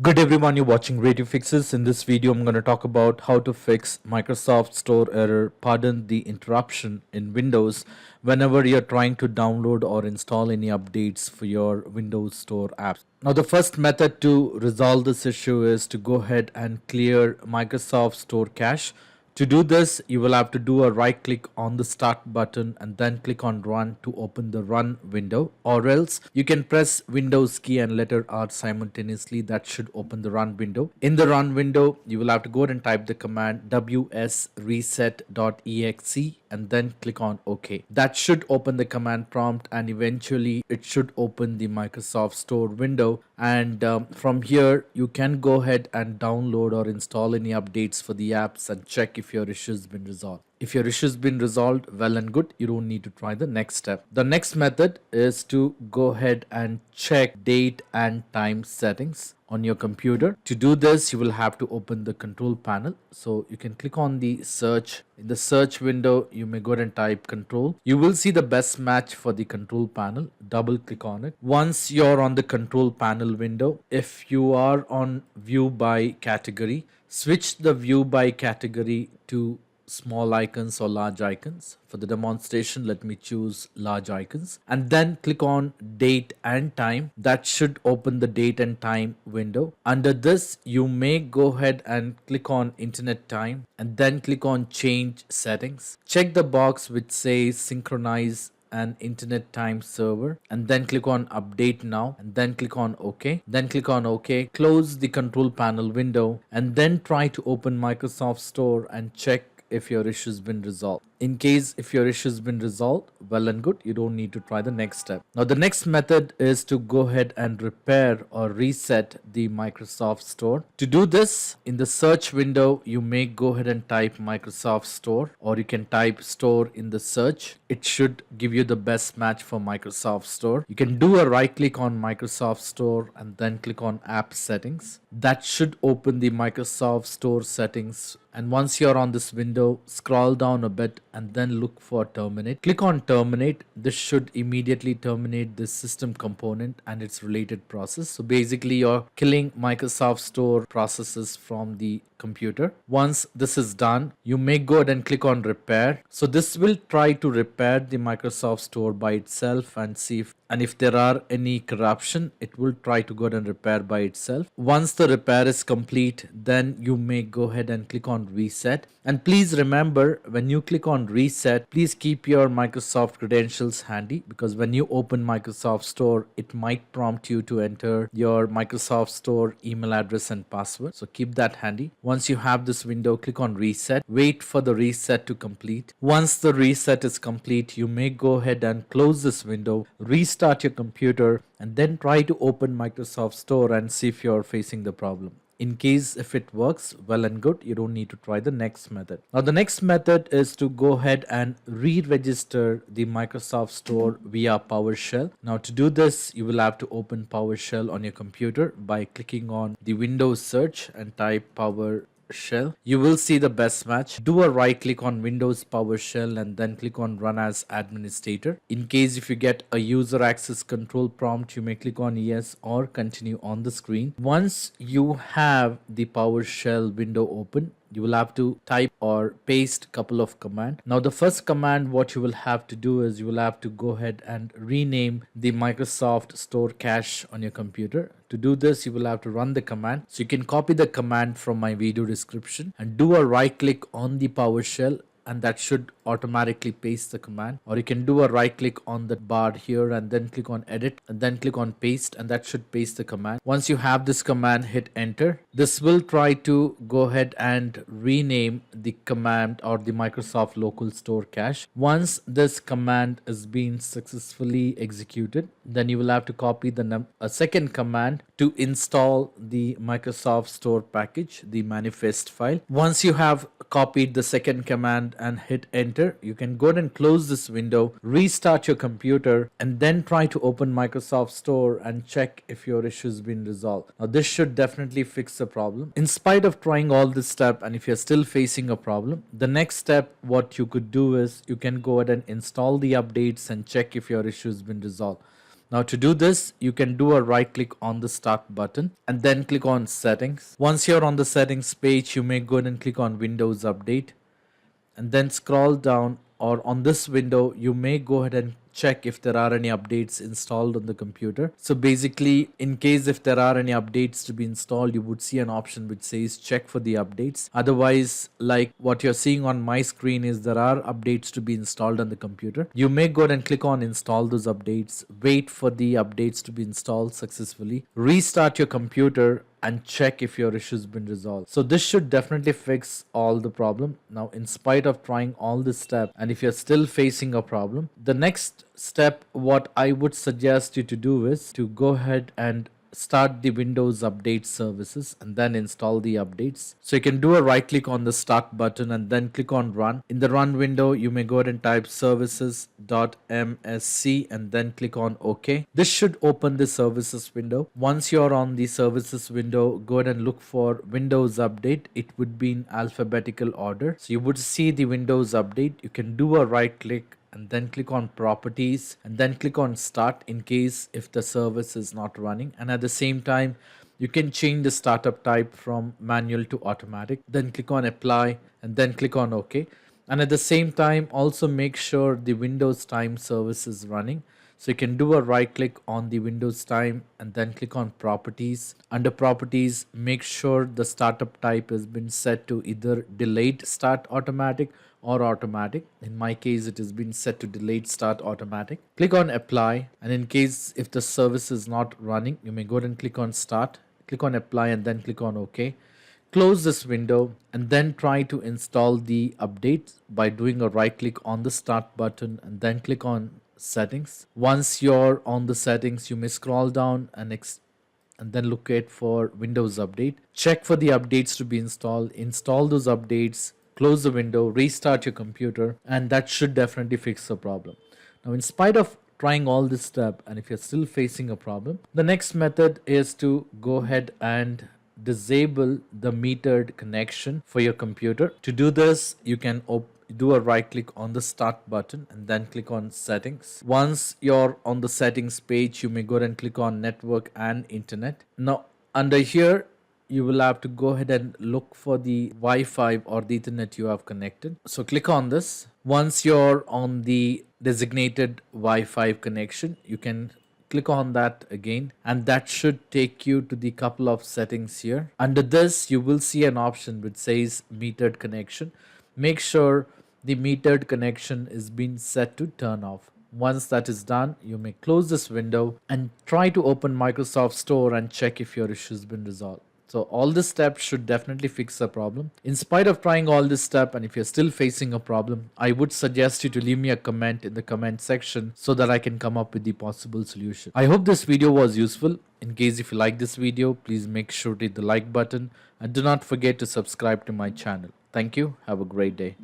Good everyone, you're watching Radio Fixes. In this video, I'm going to talk about how to fix Microsoft Store error, pardon the interruption in Windows whenever you're trying to download or install any updates for your Windows Store apps. Now, the first method to resolve this issue is to go ahead and clear Microsoft Store cache. To do this, you will have to do a right click on the start button and then click on run to open the run window, or else you can press Windows key and letter R simultaneously. That should open the run window. In the run window, you will have to go ahead and type the command wsreset.exe and then click on OK. That should open the command prompt and eventually it should open the Microsoft Store window. And from here, you can go ahead and download or install any updates for the apps and check if your issue has been resolved. If your issue has been resolved, well and good, you don't need to try the next step. The next method is to go ahead and check date and time settings on your computer. To do this, you will have to open the control panel. So you can click on the search. In the search window, you may go ahead and type control. You will see the best match for the control panel. Double click on it. Once you're on the control panel window, if you are on view by category, switch the view by category to small icons or large icons. For the demonstration, let me choose large icons and then click on date and time. That should open the date and time window. Under this, you may go ahead and click on internet time and then click on change settings. Check the box which says synchronize an internet time server and then click on update now and then click on OK. Then click on OK, close the control panel window and then try to open Microsoft Store and check if your issue has been resolved. In case if your issue has been resolved, well and good, you don't need to try the next step. Now the next method is to go ahead and repair or reset the Microsoft Store. To do this, in the search window, you may go ahead and type Microsoft Store, or you can type store in the search. It should give you the best match for Microsoft Store. You can do a right click on Microsoft Store and then click on app settings. That should open the Microsoft Store settings. And once you're on this window, scroll down a bit and then look for terminate. Click on terminate. This should immediately terminate this system component and its related process. So basically you're killing Microsoft Store processes from the computer. Once this is done, you may go ahead and click on repair. So this will try to repair the Microsoft Store by itself and see if there are any corruption, it will try to go ahead and repair by itself. Once the repair is complete, then you may go ahead and click on reset. And please remember, when you click on reset, please keep your Microsoft credentials handy, because when you open Microsoft Store, it might prompt you to enter your Microsoft Store email address and password. So keep that handy. Once you have this window, click on reset. Wait for the reset to complete. Once the reset is complete, you may go ahead and close this window, restart your computer, and then try to open Microsoft Store and see if you're facing the problem. In case if it works, well and good, you don't need to try the next method. Now the next method is to go ahead and re-register the Microsoft Store via PowerShell. Now to do this, you will have to open PowerShell on your computer by clicking on the Windows search and type PowerShell. You will see the best match. Do a right click on Windows PowerShell and then click on run as administrator. In case if you get a user access control prompt, you may click on yes or continue on the screen. Once you have the PowerShell window open, you will have to type or paste a couple of commands. Now the first command what you will have to do is you will have to go ahead and rename the Microsoft Store cache on your computer. To do this, you will have to run the command. So you can copy the command from my video description and do a right click on the PowerShell, and that should automatically paste the command. Or you can do a right click on the bar here and then click on edit and then click on paste, and that should paste the command. Once you have this command, hit enter. This will try to go ahead and rename the command or the Microsoft local store cache. Once this command is being successfully executed, then you will have to copy a second command to install the Microsoft Store package, the manifest file. Once you have copied the second command and hit enter, you can go ahead and close this window, restart your computer, and then try to open Microsoft Store and check if your issue has been resolved. Now this should definitely fix the problem. In spite of trying all this step, and if you're still facing a problem, the next step what you could do is you can go ahead and install the updates and check if your issue has been resolved. Now to do this, you can do a right click on the start button and then click on settings. Once you're on the settings page, you may go ahead and click on Windows Update and then scroll down, or on this window you may go ahead and check if there are any updates installed on the computer. So basically, in case if there are any updates to be installed, you would see an option which says check for the updates. Otherwise, like what you're seeing on my screen is there are updates to be installed on the computer. You may go ahead and click on install those updates, wait for the updates to be installed successfully, restart your computer and check if your issue's been resolved. So this should definitely fix all the problem. Now, in spite of trying all this step, and if you're still facing a problem, the next step what I would suggest you to do is to go ahead and start the Windows Update services and then install the updates. So you can do a right click on the start button and then click on run. In the run window, you may go ahead and type services.msc and then click on OK. This should open the services window. Once you're on the services window, go ahead and look for Windows Update. It would be in alphabetical order. So you would see the Windows Update. You can do a right click and then click on properties and then click on start in case if the service is not running, and at the same time you can change the startup type from manual to automatic. Then click on apply and then click on OK, and at the same time also make sure the Windows time service is running. So you can do a right click on the Windows time and then click on properties. Under properties, make sure the startup type has been set to either delayed start automatic or automatic. In my case, it has been set to delayed start automatic. Click on apply, and in case if the service is not running, you may go ahead and click on start, click on apply and then click on OK. Close this window and then try to install the updates by doing a right click on the start button and then click on settings. Once you're on the settings, you may scroll down and then locate for Windows Update. Check for the updates to be installed, install those updates, close the window, restart your computer, and that should definitely fix the problem. Now, in spite of trying all this step, and if you're still facing a problem, the next method is to go ahead and disable the metered connection for your computer. To do this, you can do a right click on the start button and then click on settings. Once you're on the settings page, you may go ahead and click on network and internet. Now under here, you will have to go ahead and look for the Wi-Fi or the Ethernet you have connected. So click on this. Once you're on the designated Wi-Fi connection, you can click on that again, and that should take you to the couple of settings here. Under this, you will see an option which says metered connection. Make sure the metered connection is being set to turn off. Once that is done, you may close this window and try to open Microsoft Store and check if your issue has been resolved. So all this steps should definitely fix the problem. In spite of trying all this step, and if you're still facing a problem, I would suggest you to leave me a comment in the comment section so that I can come up with the possible solution. I hope this video was useful. In case if you like this video, please make sure to hit the like button and do not forget to subscribe to my channel. Thank you. Have a great day.